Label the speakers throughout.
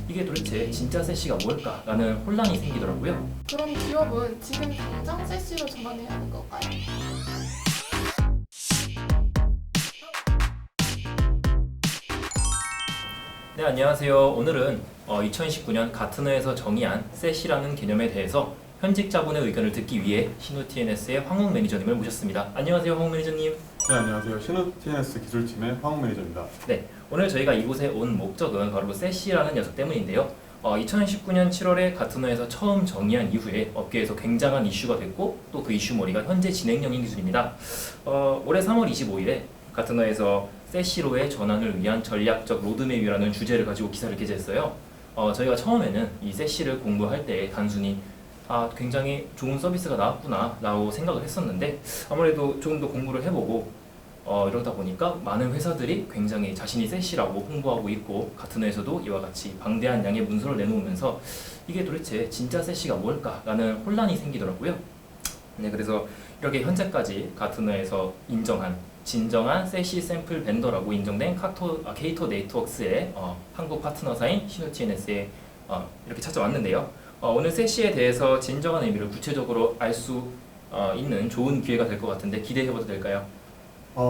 Speaker 1: 이게 도대체 진짜 세시가 뭘까? 라는 혼란이 생기더라고요.
Speaker 2: 그럼 기업은 지금 당장 세시로 전환해야 하는 건가요?
Speaker 1: 네, 안녕하세요. 오늘은 2019년 가트너에서 정의한 세시라는 개념에 대해서 현직자분의 의견을 듣기 위해 신우-TNS의 황욱 매니저님을 모셨습니다. 안녕하세요, 황욱 매니저님.
Speaker 3: 네, 안녕하세요. 신우-TNS 기술팀의 황욱 매니저입니다.
Speaker 1: 네, 오늘 저희가 이곳에 온 목적은 바로 세시라는 녀석 때문인데요. 2019년 7월에 가트너에서 처음 정의한 이후에 업계에서 굉장한 이슈가 됐고 또 그 이슈머리가 현재 진행형인 기술입니다. 올해 3월 25일에 가트너에서 세시로의 전환을 위한 전략적 로드맵이라는 주제를 가지고 기사를 게재했어요. 저희가 처음에는 이 세시를 공부할 때 단순히 굉장히 좋은 서비스가 나왔구나 라고 생각을 했었는데 아무래도 조금 더 공부를 해보고 이러다 보니까 많은 회사들이 굉장히 자신이 세시라고 홍보하고 있고 가트너에서도 이와 같이 방대한 양의 문서를 내놓으면서 이게 도대체 진짜 세시가 뭘까? 라는 혼란이 생기더라고요. 네, 그래서 이렇게 현재까지 가트너에서 인정한 진정한 세시 샘플 벤더라고 인정된 케이터 네이트웍스의 한국 파트너사인 신우-TNS에 이렇게 찾아왔는데요. 오늘 세시에 대해서 진정한 의미를 구체적으로 알 수 있는 좋은 기회가 될 것 같은데 기대해봐도 될까요?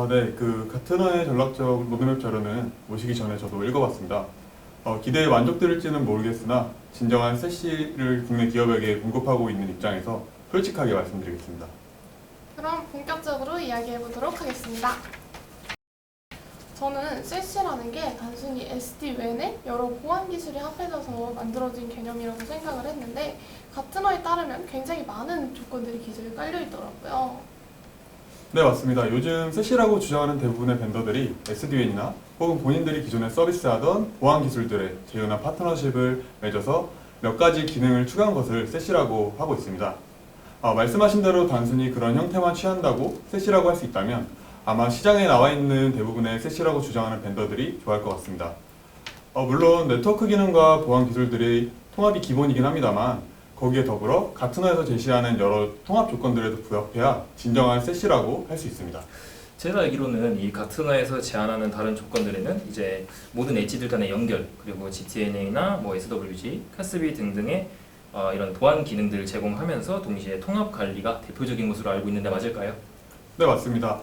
Speaker 3: 네, 가트너의 전략적 로드맵 자료는 오시기 전에 저도 읽어봤습니다. 기대에 만족드릴지는 모르겠으나 진정한 세시를 국내 기업에게 공급하고 있는 입장에서 솔직하게 말씀드리겠습니다.
Speaker 2: 그럼 본격적으로 이야기해보도록 하겠습니다. 저는 세시라는 게 단순히 SD-WAN의 여러 보안 기술이 합해져서 만들어진 개념이라고 생각을 했는데 가트너에 따르면 굉장히 많은 조건들이 기술에 깔려 있더라고요.
Speaker 3: 네, 맞습니다. 요즘 세시라고 주장하는 대부분의 벤더들이 SD-WAN이나 혹은 본인들이 기존에 서비스하던 보안 기술들의 제휴나 파트너십을 맺어서 몇 가지 기능을 추가한 것을 세시라고 하고 있습니다. 말씀하신 대로 단순히 그런 형태만 취한다고 세시라고 할 수 있다면 아마 시장에 나와 있는 대부분의 세시라고 주장하는 벤더들이 좋아할 것 같습니다. 물론 네트워크 기능과 보안 기술들의 통합이 기본이긴 합니다만 거기에 더불어 가트너에서 제시하는 여러 통합 조건들에도 부합해야 진정한 세시라고 할 수 있습니다.
Speaker 1: 제가 알기로는 이 가트너에서 제안하는 다른 조건들에는 이제 모든 엣지들 간의 연결, 그리고 GTNA나 뭐 SWG, 캐스비 등등의 이런 보안 기능들을 제공하면서 동시에 통합 관리가 대표적인 것으로 알고 있는데 맞을까요?
Speaker 3: 네, 맞습니다.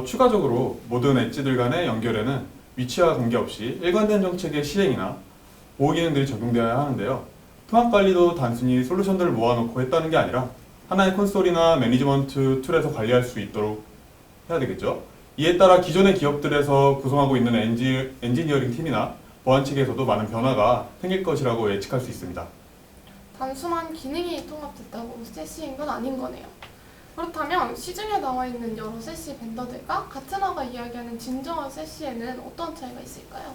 Speaker 3: 추가적으로 모든 엣지들 간의 연결에는 위치와 관계없이 일관된 정책의 시행이나 보호 기능들이 적용되어야 하는데요. 통합 관리도 단순히 솔루션들을 모아놓고 했다는 게 아니라 하나의 콘솔이나 매니지먼트 툴에서 관리할 수 있도록 해야 되겠죠. 이에 따라 기존의 기업들에서 구성하고 있는 엔지니어링 팀이나 보안 측에서도 많은 변화가 생길 것이라고 예측할 수 있습니다.
Speaker 2: 단순한 기능이 통합됐다고 세시인 건 아닌 거네요. 그렇다면 시중에 나와 있는 여러 세시 벤더들과 가트너가 이야기하는 진정한 세시에는 어떤 차이가 있을까요?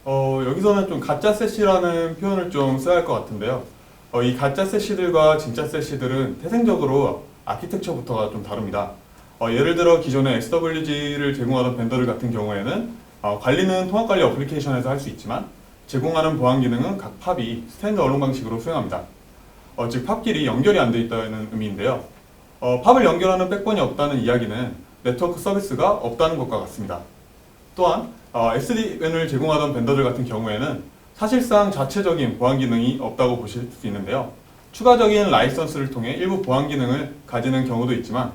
Speaker 3: 여기서는 좀 가짜 세시라는 표현을 좀 써야 할 것 같은데요. 이 가짜 세시들과 진짜 세시들은 태생적으로 아키텍처부터가 좀 다릅니다. 예를 들어 기존의 SWG를 제공하던 벤더들 같은 경우에는 관리는 통합관리 어플리케이션에서 할 수 있지만 제공하는 보안 기능은 각 팝이 스탠드 언론 방식으로 수행합니다. 즉 팝끼리 연결이 안 돼 있다는 의미인데요. 팝을 연결하는 백본이 없다는 이야기는 네트워크 서비스가 없다는 것과 같습니다. 또한 SD-WAN을 제공하던 벤더들 같은 경우에는 사실상 자체적인 보안 기능이 없다고 보실 수 있는데요. 추가적인 라이선스를 통해 일부 보안 기능을 가지는 경우도 있지만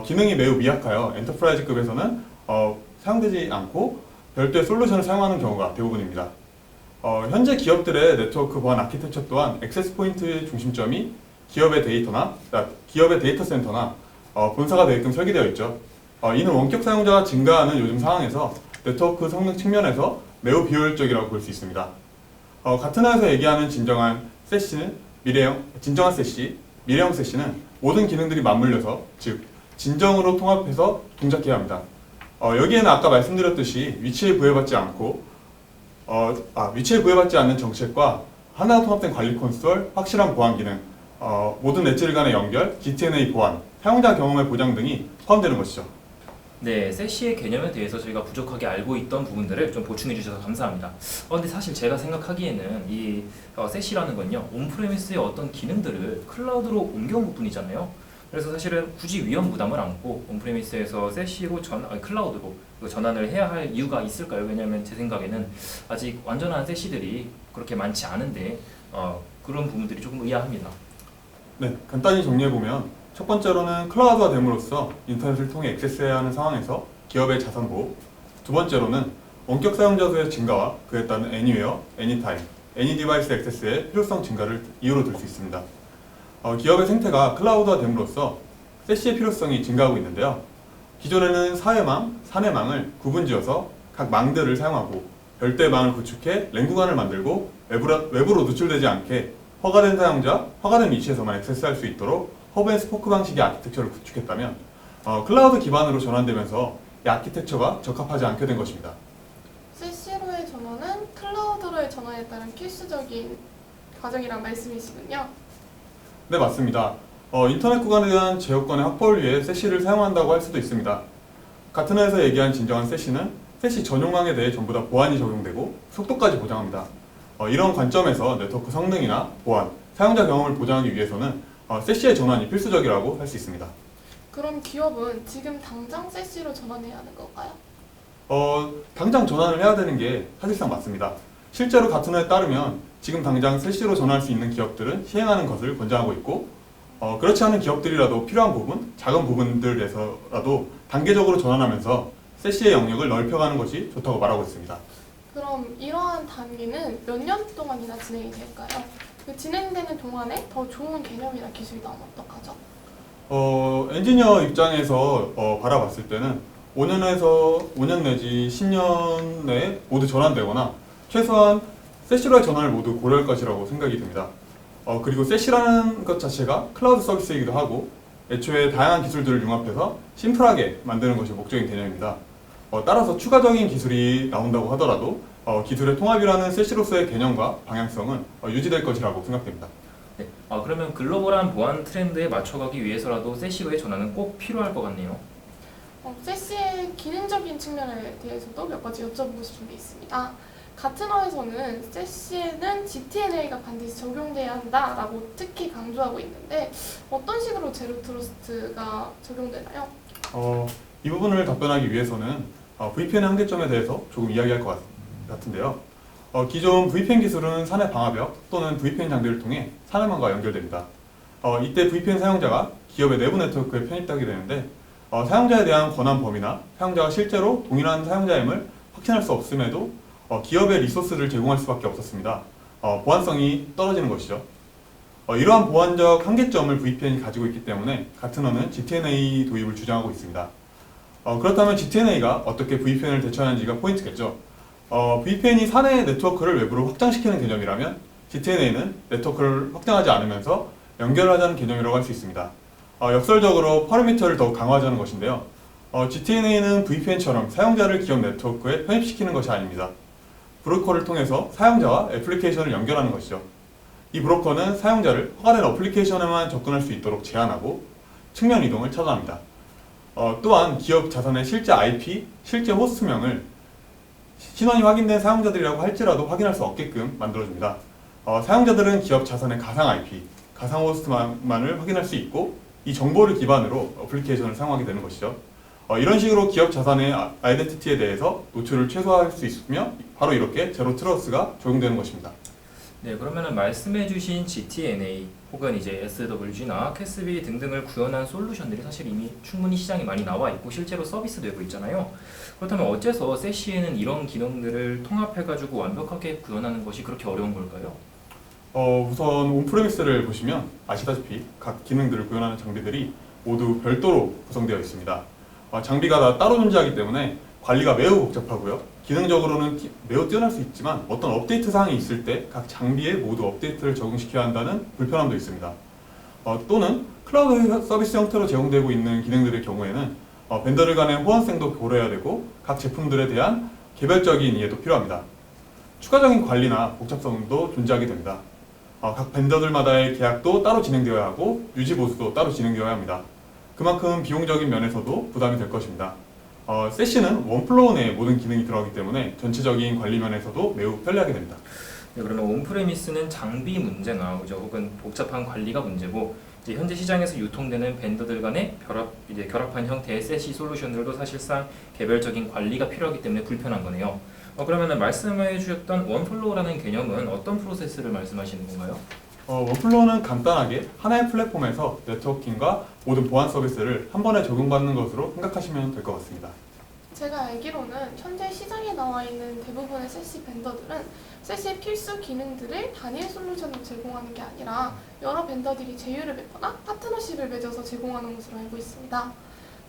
Speaker 3: 기능이 매우 미약하여 엔터프라이즈급에서는 사용되지 않고 별도의 솔루션을 사용하는 경우가 대부분입니다. 현재 기업들의 네트워크 보안 아키텍처 또한 액세스 포인트의 중심점이 기업의 데이터 센터나 본사가 되게끔 설계되어 있죠. 이는 원격 사용자가 증가하는 요즘 상황에서 네트워크 성능 측면에서 매우 비효율적이라고 볼 수 있습니다. 가트너에서 얘기하는 진정한 세시는 진정한 세시, 미래형 세시는 모든 기능들이 맞물려서 즉 진정으로 통합해서 동작해야 합니다. 여기에는 아까 말씀드렸듯이 위치에 부여받지 않는 정책과 하나가 통합된 관리 콘솔, 확실한 보안 기능, 모든 엣지들 간의 연결, GTNA 보안, 사용자 경험의 보장 등이 포함되는 것이죠.
Speaker 1: 네, 세시의 개념에 대해서 저희가 부족하게 알고 있던 부분들을 좀 보충해 주셔서 감사합니다. 근데 사실 제가 생각하기에는 이 세시라는 건요, 온프레미스의 어떤 기능들을 클라우드로 옮겨온 것뿐이잖아요. 그래서 사실은 굳이 위험 부담을 안고 온프레미스에서 세시로 클라우드로 전환을 해야 할 이유가 있을까요? 왜냐하면 제 생각에는 아직 완전한 세시들이 그렇게 많지 않은데 그런 부분들이 조금 의아합니다.
Speaker 3: 네, 간단히 정리해보면 첫 번째로는 클라우드화 됨으로써 인터넷을 통해 액세스해야 하는 상황에서 기업의 자산 보호, 두 번째로는 원격 사용자 수의 증가와 그에 따른 Anywhere, Anytime, Any 디바이스 액세스의 필요성 증가를 이유로 들 수 있습니다. 기업의 생태가 클라우드화 됨으로써 세시의 필요성이 증가하고 있는데요. 기존에는 사회망, 사내망을 구분지어서 각 망들을 사용하고 별도의 망을 구축해 랜 구간을 만들고 외부로 노출되지 않게 허가된 사용자, 허가된 위치에서만 액세스할 수 있도록 허브 앤 스포크 방식의 아키텍처를 구축했다면 클라우드 기반으로 전환되면서 이 아키텍처가 적합하지 않게 된 것입니다.
Speaker 2: 세시로의 전환은 클라우드로의 전환에 따른 필수적인 과정이란 말씀이시군요.
Speaker 3: 네, 맞습니다. 인터넷 구간에 대한 제어권의 확보를 위해 세시를 사용한다고 할 수도 있습니다. 가트너에서 얘기한 진정한 세시는 세시 전용망에 대해 전부 다 보안이 적용되고 속도까지 보장합니다. 이런 관점에서 네트워크 성능이나 보안, 사용자 경험을 보장하기 위해서는 세시의 전환이 필수적이라고 할 수 있습니다.
Speaker 2: 그럼 기업은 지금 당장 세시로 전환해야 하는 건가요?
Speaker 3: 당장 전환을 해야 되는 게 사실상 맞습니다. 실제로 가트너에 따르면 지금 당장 세시로 전환할 수 있는 기업들은 시행하는 것을 권장하고 있고 그렇지 않은 기업들이라도 필요한 부분, 작은 부분들에서라도 단계적으로 전환하면서 세시의 영역을 넓혀가는 것이 좋다고 말하고 있습니다.
Speaker 2: 그럼 이러한 단계는 몇 년 동안이나 진행이 될까요? 그 진행되는 동안에 더 좋은 개념이나 기술이 나오면 어떡하죠?
Speaker 3: 엔지니어 입장에서 바라봤을 때는 5년 내지 10년 내에 모두 전환되거나 최소한 세시로의 전환을 모두 고려할 것이라고 생각이 듭니다. 그리고 세시라는 것 자체가 클라우드 서비스이기도 하고 애초에 다양한 기술들을 융합해서 심플하게 만드는 것이 목적인 개념입니다. 따라서 추가적인 기술이 나온다고 하더라도 기술의 통합이라는 세시로서의 개념과 방향성은 유지될 것이라고 생각됩니다.
Speaker 1: 네, 그러면 글로벌한 보안 트렌드에 맞춰가기 위해서라도 세시로의 전환은 꼭 필요할 것 같네요.
Speaker 2: 세시의 기능적인 측면에 대해서도 몇 가지 여쭤보고 싶은 게 있습니다. 가트너에서는 세시에는 GTNA가 반드시 적용돼야 한다라고 특히 강조하고 있는데 어떤 식으로 제로 트러스트가 적용되나요?
Speaker 3: 이 부분을 답변하기 위해서는 VPN의 한계점에 대해서 조금 이야기할 것 같은데요. 기존 VPN 기술은 사내 방화벽 또는 VPN 장비를 통해 사내망과 연결됩니다. 이때 VPN 사용자가 기업의 내부 네트워크에 편입하게 되는데 사용자에 대한 권한 범위나 사용자가 실제로 동일한 사용자임을 확신할 수 없음에도 기업의 리소스를 제공할 수밖에 없었습니다. 보안성이 떨어지는 것이죠. 이러한 보안적 한계점을 VPN이 가지고 있기 때문에 가트너는 GTNA 도입을 주장하고 있습니다. 그렇다면 GTNA가 어떻게 VPN을 대처하는지가 포인트겠죠. VPN이 사내 네트워크를 외부로 확장시키는 개념이라면 GTNA는 네트워크를 확장하지 않으면서 연결하자는 개념이라고 할 수 있습니다. 역설적으로 퍼리미터를 더욱 강화하자는 것인데요. GTNA는 VPN처럼 사용자를 기업 네트워크에 편입시키는 것이 아닙니다. 브로커를 통해서 사용자와 애플리케이션을 연결하는 것이죠. 이 브로커는 사용자를 허가된 어플리케이션에만 접근할 수 있도록 제한하고 측면 이동을 차단합니다. 또한 기업 자산의 실제 IP, 실제 호스트명을 신원이 확인된 사용자들이라고 할지라도 확인할 수 없게끔 만들어줍니다. 사용자들은 기업 자산의 가상 IP, 가상 호스트만을 확인할 수 있고 이 정보를 기반으로 어플리케이션을 사용하게 되는 것이죠. 이런 식으로 기업 자산의 아이덴티티에 대해서 노출을 최소화할 수 있으며 바로 이렇게 제로 트러스트가 적용되는 것입니다.
Speaker 1: 네, 그러면은 말씀해주신 GTNA 혹은 이제 SWG나 캐스비 등등을 구현한 솔루션들이 사실 이미 충분히 시장에 많이 나와 있고 실제로 서비스되고 있잖아요. 그렇다면 어째서 세시에는 이런 기능들을 통합해가지고 완벽하게 구현하는 것이 그렇게 어려운 걸까요?
Speaker 3: 우선 온프레미스를 보시면 아시다시피 각 기능들을 구현하는 장비들이 모두 별도로 구성되어 있습니다. 장비가 다 따로 존재하기 때문에 관리가 매우 복잡하고요. 기능적으로는 매우 뛰어날 수 있지만 어떤 업데이트 사항이 있을 때 각 장비에 모두 업데이트를 적용시켜야 한다는 불편함도 있습니다. 또는 클라우드 서비스 형태로 제공되고 있는 기능들의 경우에는 벤더들 간의 호환성도 고려해야 되고 각 제품들에 대한 개별적인 이해도 필요합니다. 추가적인 관리나 복잡성도 존재하게 됩니다. 각 벤더들마다의 계약도 따로 진행되어야 하고 유지 보수도 따로 진행되어야 합니다. 그만큼 비용적인 면에서도 부담이 될 것입니다. 세시는 원플로우 내에 모든 기능이 들어가기 때문에 전체적인 관리 면에서도 매우 편리하게 됩니다.
Speaker 1: 네, 그러면 온프레미스는 장비 문제나 혹은 복잡한 관리가 문제고 이제 현재 시장에서 유통되는 벤더들 간의 결합한 형태의 세시 솔루션들도 사실상 개별적인 관리가 필요하기 때문에 불편한 거네요. 그러면은 말씀해 주셨던 원플로우라는 개념은 어떤 프로세스를 말씀하시는 건가요?
Speaker 3: 원플로우는 간단하게 하나의 플랫폼에서 네트워킹과 모든 보안 서비스를 한 번에 적용받는 것으로 생각하시면 될 것 같습니다.
Speaker 2: 제가 알기로는 현재 시장에 나와 있는 대부분의 세시 벤더들은 세시의 필수 기능들을 단일 솔루션으로 제공하는 게 아니라 여러 벤더들이 제휴를 맺거나 파트너십을 맺어서 제공하는 것으로 알고 있습니다.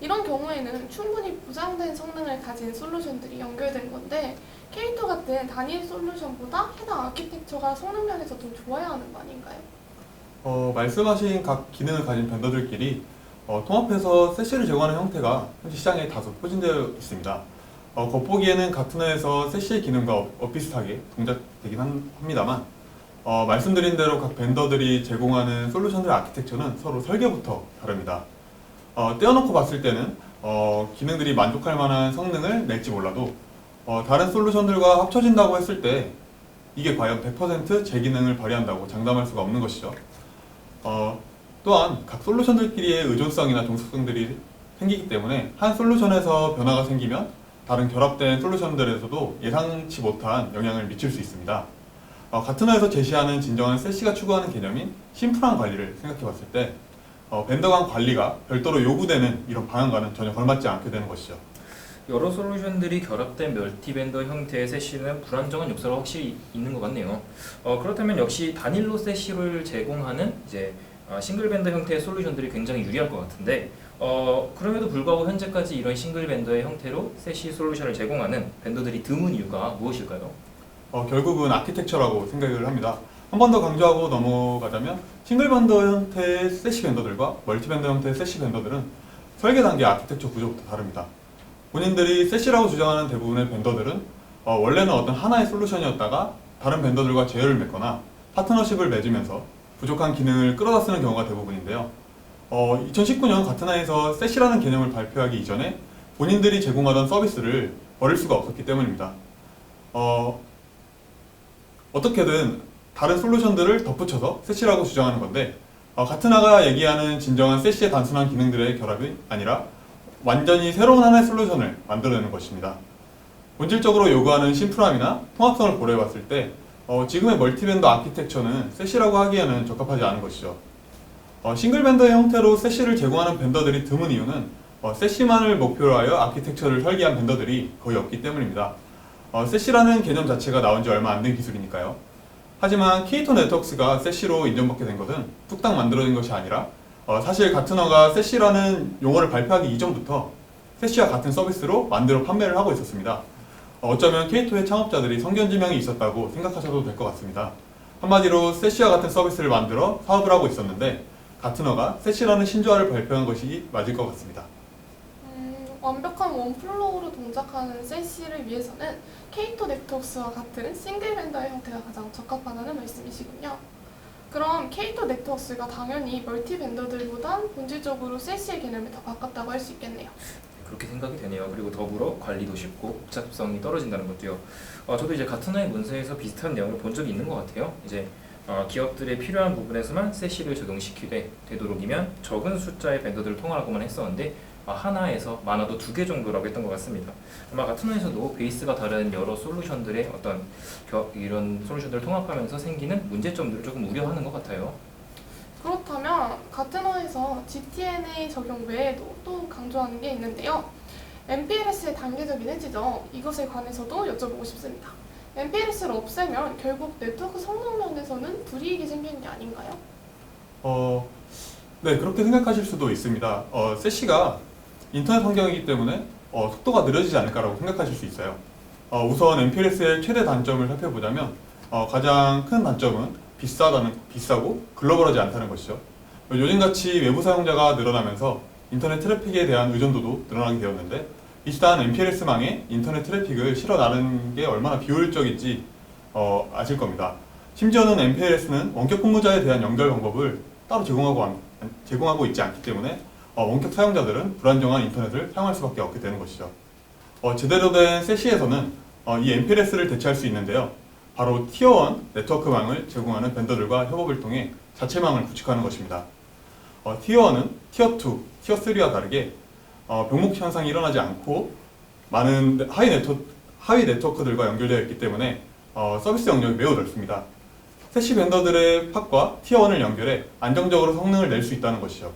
Speaker 2: 이런 경우에는 충분히 보장된 성능을 가진 솔루션들이 연결된 건데 K2 같은 단일 솔루션보다 해당 아키텍처가 성능 면에서 더 좋아야 하는 거 아닌가요?
Speaker 3: 말씀하신 각 기능을 가진 벤더들끼리 통합해서 세시를 제공하는 형태가 현재 시장에 다소 포진되어 있습니다. 겉보기에는 같은 회에서 세시의 기능과 비슷하게 동작되긴 합니다만 말씀드린 대로 각 벤더들이 제공하는 솔루션들의 아키텍처는 서로 설계부터 다릅니다. 떼어놓고 봤을 때는 기능들이 만족할 만한 성능을 낼지 몰라도 다른 솔루션들과 합쳐진다고 했을 때 이게 과연 100% 제 기능을 발휘한다고 장담할 수가 없는 것이죠. 또한 각 솔루션들끼리의 의존성이나 종속성들이 생기기 때문에 한 솔루션에서 변화가 생기면 다른 결합된 솔루션들에서도 예상치 못한 영향을 미칠 수 있습니다. 같은 회에서 제시하는 진정한 세시가 추구하는 개념인 심플한 관리를 생각해 봤을 때 벤더 간 관리가 별도로 요구되는 이런 방향과는 전혀 걸맞지 않게 되는 것이죠.
Speaker 1: 여러 솔루션들이 결합된 멀티벤더 형태의 세시는 불안정한 요소가 확실히 있는 것 같네요. 그렇다면 역시 단일로 세시를 제공하는 이제 싱글 벤더 형태의 솔루션들이 굉장히 유리할 것 같은데 그럼에도 불구하고 현재까지 이런 싱글 벤더의 형태로 세시 솔루션을 제공하는 벤더들이 드문 이유가 무엇일까요?
Speaker 3: 결국은 아키텍처라고 생각을 합니다. 한 번 더 강조하고 넘어가자면 싱글 벤더 형태의 세시 벤더들과 멀티 벤더 형태의 세시 벤더들은 설계 단계 아키텍처 구조부터 다릅니다. 본인들이 세시라고 주장하는 대부분의 벤더들은 원래는 어떤 하나의 솔루션이었다가 다른 벤더들과 제휴를 맺거나 파트너십을 맺으면서 부족한 기능을 끌어다 쓰는 경우가 대부분인데요. 2019년 같은 해에서 세시라는 개념을 발표하기 이전에 본인들이 제공하던 서비스를 버릴 수가 없었기 때문입니다. 어떻게든 다른 솔루션들을 덧붙여서 세시라고 주장하는 건데 가트나가 얘기하는 진정한 세시의 단순한 기능들의 결합이 아니라 완전히 새로운 하나의 솔루션을 만들어내는 것입니다. 본질적으로 요구하는 심플함이나 통합성을 고려해봤을 때 지금의 멀티벤더 아키텍처는 세시라고 하기에는 적합하지 않은 것이죠. 싱글 벤더의 형태로 세시를 제공하는 벤더들이 드문 이유는 세시만을 목표로 하여 아키텍처를 설계한 벤더들이 거의 없기 때문입니다. 세시라는 개념 자체가 나온 지 얼마 안 된 기술이니까요. 하지만 K2 네트워크스가 세시로 인정받게 된 것은 뚝딱 만들어진 것이 아니라 사실 가트너가 세시라는 용어를 발표하기 이전부터 세시와 같은 서비스로 만들어 판매를 하고 있었습니다. 어쩌면 K2의 창업자들이 성견지명이 있었다고 생각하셔도 될 것 같습니다. 한마디로 세시와 같은 서비스를 만들어 사업을 하고 있었는데 가트너가 세시라는 신조어를 발표한 것이 맞을 것 같습니다.
Speaker 2: 완벽한 원플로우로 동작하는 세시를 위해서는 K2 네트워크스와 같은 싱글 벤더의 형태가 가장 적합하다는 말씀이시군요. 그럼 K2 네트워크스가 당연히 멀티 벤더들보단 본질적으로 세시의 개념이 더 가깝다고 할 수 있겠네요.
Speaker 1: 그렇게 생각이 되네요. 그리고 더불어 관리도 쉽고 복잡성이 떨어진다는 것도요. 저도 이제 같은 회의 문서에서 비슷한 내용을 본 적이 있는 것 같아요. 이제 기업들의 필요한 부분에서만 세시를 적용시키되 되도록이면 적은 숫자의 벤더들을 통합하고만 했었는데 하나에서 많아도 2개 정도라고 했던 것 같습니다. 아마 같은 회에서도 베이스가 다른 여러 솔루션들의 어떤 이런 솔루션들을 통합하면서 생기는 문제점들을 조금 우려하는 것 같아요.
Speaker 2: 그렇다면 같은 어에서 GTNA 적용 외에도 또 강조하는 게 있는데요. MPLS의 단계적인 해지죠. 이것에 관해서도 여쭤보고 싶습니다. MPLS를 없애면 결국 네트워크 성능 면에서는 불이익이 생기는 게 아닌가요?
Speaker 3: 네, 그렇게 생각하실 수도 있습니다. 세시가 인터넷 환경이기 때문에 속도가 느려지지 않을까라고 생각하실 수 있어요. 우선 MPLS의 최대 단점을 살펴보자면 가장 큰 단점은 비싸고 글로벌하지 않다는 것이죠. 요즘같이 외부 사용자가 늘어나면서 인터넷 트래픽에 대한 의존도도 늘어나게 되었는데 비슷한 MPLS망에 인터넷 트래픽을 실어 나르는 게 얼마나 비효율적인지 아실 겁니다. 심지어는 MPLS는 원격 근무자에 대한 연결 방법을 따로 제공하고 있지 않기 때문에 원격 사용자들은 불안정한 인터넷을 사용할 수밖에 없게 되는 것이죠. 제대로 된 세시에서는 이 MPLS를 대체할 수 있는데요. 바로 티어 1 네트워크망을 제공하는 벤더들과 협업을 통해 자체망을 구축하는 것입니다. 티어 1은 티어 2, 티어 3와 다르게 병목 현상이 일어나지 않고 많은 하이 하위 네트워크들과 연결되어 있기 때문에 서비스 영역이 매우 넓습니다. 세시 벤더들의 팟과 티어1을 연결해 안정적으로 성능을 낼 수 있다는 것이죠.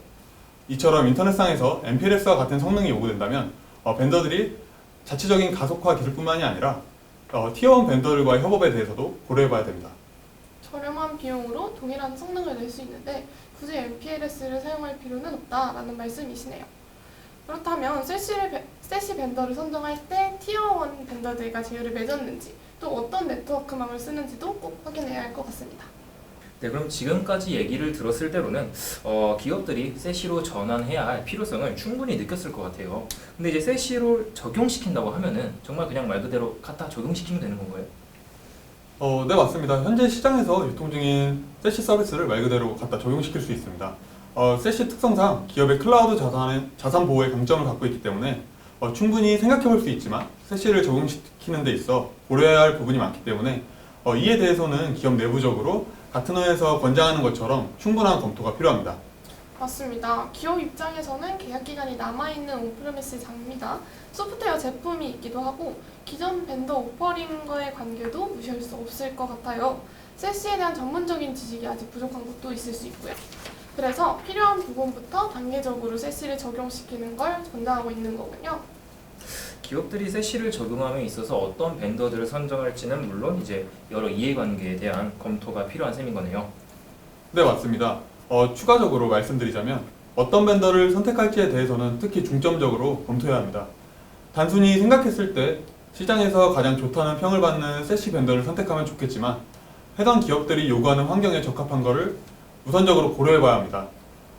Speaker 3: 이처럼 인터넷상에서 MPLS와 같은 성능이 요구된다면 벤더들이 자체적인 가속화 기술뿐만이 아니라 티어1 벤더들과의 협업에 대해서도 고려해봐야 됩니다.
Speaker 2: 저렴한 비용으로 동일한 성능을 낼 수 있는데 굳이 MPLS를 사용할 필요는 없다라는 말씀이시네요. 그렇다면 세시 벤더를 선정할 때 티어1 벤더들과 제휴를 맺었는지 또 어떤 네트워크망을 쓰는지도 꼭 확인해야 할 것 같습니다.
Speaker 1: 네, 그럼 지금까지 얘기를 들었을 때로는 기업들이 세시로 전환해야 할 필요성을 충분히 느꼈을 것 같아요. 근데 이제 세시로 적용시킨다고 하면은 정말 그냥 말 그대로 갖다 적용시키면 되는 건가요?
Speaker 3: 네, 맞습니다. 현재 시장에서 유통 중인 세시 서비스를 말 그대로 갖다 적용시킬 수 있습니다. 세시 특성상 기업의 클라우드 자산 보호의 강점을 갖고 있기 때문에 충분히 생각해 볼 수 있지만 세시를 적용시키는 데 있어 고려해야 할 부분이 많기 때문에 이에 대해서는 기업 내부적으로 가트너에서 권장하는 것처럼 충분한 검토가 필요합니다.
Speaker 2: 맞습니다. 기업 입장에서는 계약 기간이 남아있는 온프레미스 장비나 소프트웨어 제품이 있기도 하고 기존 벤더 오퍼링과의 관계도 무시할 수 없을 것 같아요. 세시에 대한 전문적인 지식이 아직 부족한 것도 있을 수 있고요. 그래서 필요한 부분부터 단계적으로 세시를 적용시키는 걸 권장하고 있는 거군요.
Speaker 1: 기업들이 세시를 적용함에 있어서 어떤 벤더들을 선정할지는 물론 이제 여러 이해관계에 대한 검토가 필요한 셈인 거네요.
Speaker 3: 네, 맞습니다. 추가적으로 말씀드리자면 어떤 벤더를 선택할지에 대해서는 특히 중점적으로 검토해야 합니다. 단순히 생각했을 때 시장에서 가장 좋다는 평을 받는 세시 벤더를 선택하면 좋겠지만 해당 기업들이 요구하는 환경에 적합한 것을 우선적으로 고려해봐야 합니다.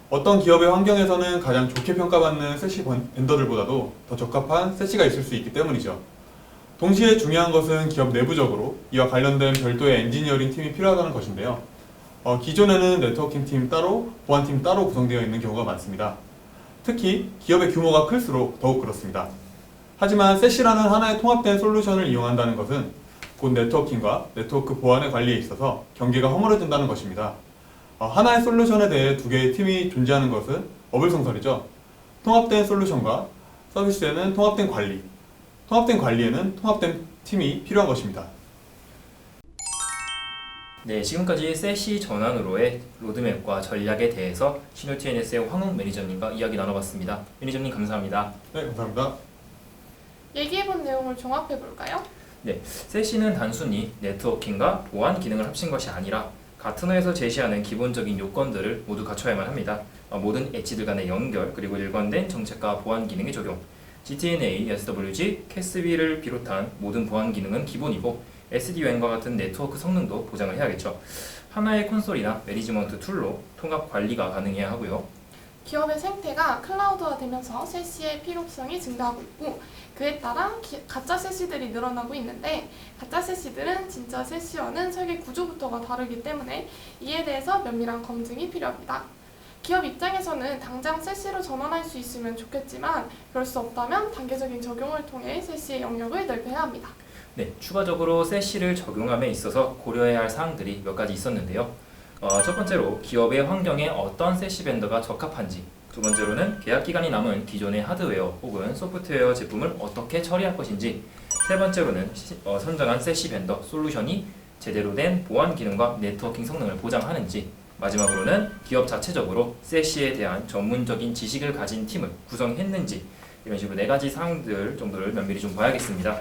Speaker 3: 어떤 기업의 환경에서는 가장 좋게 평가받는 세시 벤더들보다도 더 적합한 세시가 있을 수 있기 때문이죠. 동시에 중요한 것은 기업 내부적으로 이와 관련된 별도의 엔지니어링 팀이 필요하다는 것인데요. 기존에는 네트워킹 팀 따로, 보안 팀 따로 구성되어 있는 경우가 많습니다. 특히 기업의 규모가 클수록 더욱 그렇습니다. 하지만 세시라는 하나의 통합된 솔루션을 이용한다는 것은 곧 네트워킹과 네트워크 보안의 관리에 있어서 경계가 허물어진다는 것입니다. 하나의 솔루션에 대해 두 개의 팀이 존재하는 것은 어불성설이죠. 통합된 솔루션과 서비스에는 통합된 관리, 통합된 관리에는 통합된 팀이 필요한 것입니다.
Speaker 1: 네, 지금까지 세시 전환으로의 로드맵과 전략에 대해서 신효TNS의 황욱 매니저님과 이야기 나눠봤습니다. 매니저님 감사합니다.
Speaker 3: 네, 감사합니다.
Speaker 2: 얘기해본 내용을 종합해볼까요?
Speaker 1: 네, 세시는 단순히 네트워킹과 보안 기능을 합친 것이 아니라 가트너에서 제시하는 기본적인 요건들을 모두 갖춰야만 합니다. 모든 엣지들 간의 연결, 그리고 일관된 정책과 보안 기능의 적용, GTNA, SWG, CASB를 비롯한 모든 보안 기능은 기본이고 SD-WAN과 같은 네트워크 성능도 보장을 해야겠죠. 하나의 콘솔이나 매니지먼트 툴로 통합 관리가 가능해야 하고요.
Speaker 2: 기업의 생태가 클라우드화되면서 세시의 필요성이 증가하고 있고 그에 따라 가짜 세시들이 늘어나고 있는데 가짜 세시들은 진짜 세시와는 설계 구조부터가 다르기 때문에 이에 대해서 면밀한 검증이 필요합니다. 기업 입장에서는 당장 세시로 전환할 수 있으면 좋겠지만 그럴 수 없다면 단계적인 적용을 통해 세시의 영역을 넓혀야 합니다.
Speaker 1: 네, 추가적으로 세시를 적용함에 있어서 고려해야 할 사항들이 몇 가지 있었는데요. 첫 번째로 기업의 환경에 어떤 세시 벤더가 적합한지, 두 번째로는 계약 기간이 남은 기존의 하드웨어 혹은 소프트웨어 제품을 어떻게 처리할 것인지, 세 번째로는 선정한 세시 벤더 솔루션이 제대로 된 보안 기능과 네트워킹 성능을 보장하는지, 마지막으로는 기업 자체적으로 세시에 대한 전문적인 지식을 가진 팀을 구성했는지, 이런 식으로 네 가지 사항들 정도를 면밀히 좀 봐야겠습니다.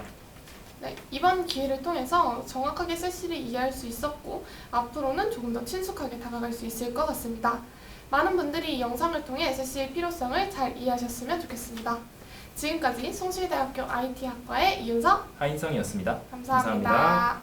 Speaker 2: 네, 이번 기회를 통해서 정확하게 세시를 이해할 수 있었고 앞으로는 조금 더 친숙하게 다가갈 수 있을 것 같습니다. 많은 분들이 이 영상을 통해 세시의 필요성을 잘 이해하셨으면 좋겠습니다. 지금까지 송실대학교 IT학과의 이윤석,
Speaker 1: 하인성이었습니다.
Speaker 2: 감사합니다.
Speaker 1: 감사합니다.